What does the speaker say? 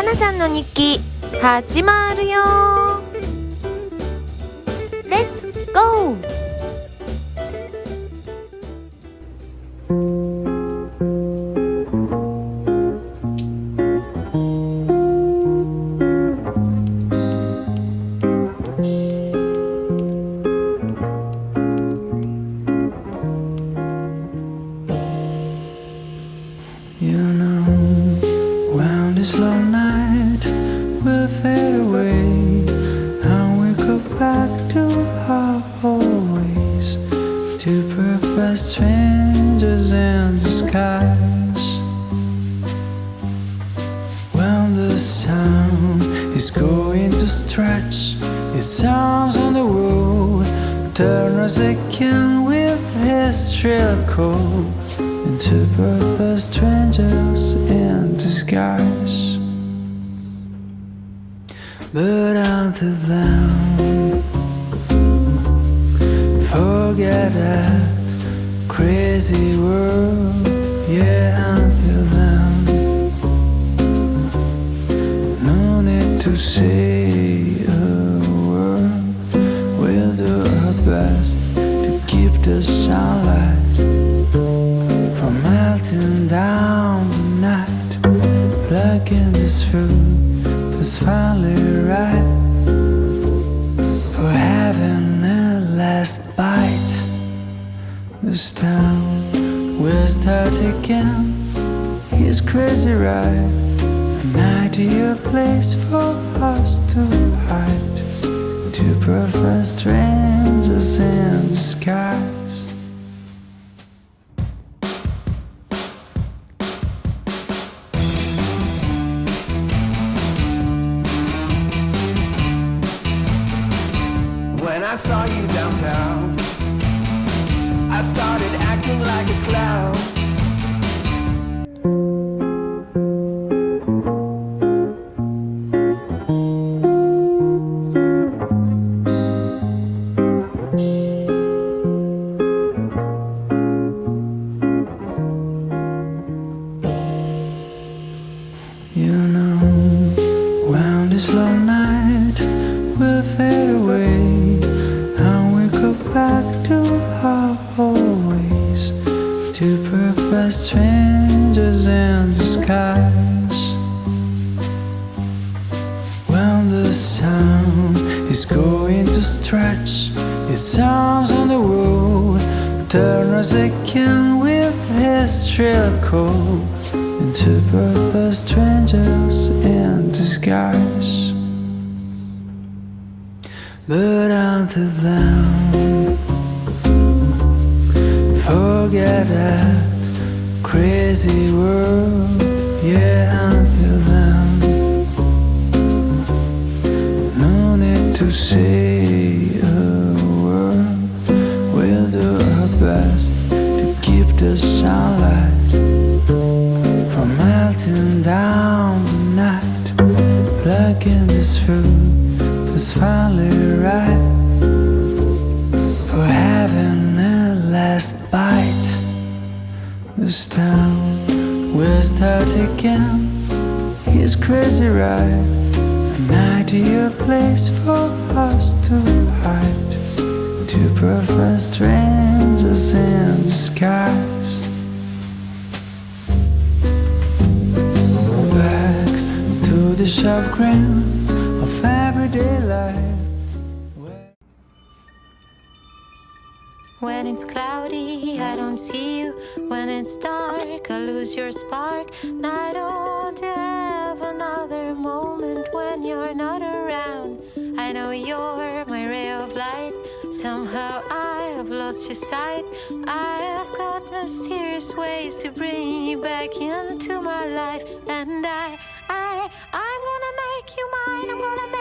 花さんの日記始まるよ。レッツゴー。This long night will fade away, and we go back to our old ways, two perfect strangers in disguise. When the sun is going to stretch its arms on the road, turn us again with his shrill call, into perfect strangers in disguise. But until then, forget that crazy world. Yeah, until then, no need to say a word. We'll do our best to keep the sunlight from melting down the night, plugging this food that's finally right for having a last bite. This time we'll start again. He's crazy, right? An ideal place for us to hide, two perfect strangers in disguise. When I saw you downtown, I started acting like a clown. You know, when this long night will fade away, and we go back to our old ways, two perfect strangers in disguise. When the sun is going to stretch its arms on the road, turn us again with his shrill call, into perfect strangers in disguise. But until then, forget that crazy world. Yeah, until then, no need to say a word. We'll do our best to keep the sunlight from melting down the night, plugging this food that's finally right for having a last bite. This time we'll start again. He's crazy, right? An ideal place for us to hide, two perfect strangers in disguise. Back to the sharp grin of everyday life. When it's cloudy, I don't see you. When it's dark, I lose your spark. And I don't have another moment when you're not around. I know you're my ray of light. Somehow I have lost your sight. I have got mysterious ways to bring you back into my life. And I'm gonna make you mine. I'm gonna make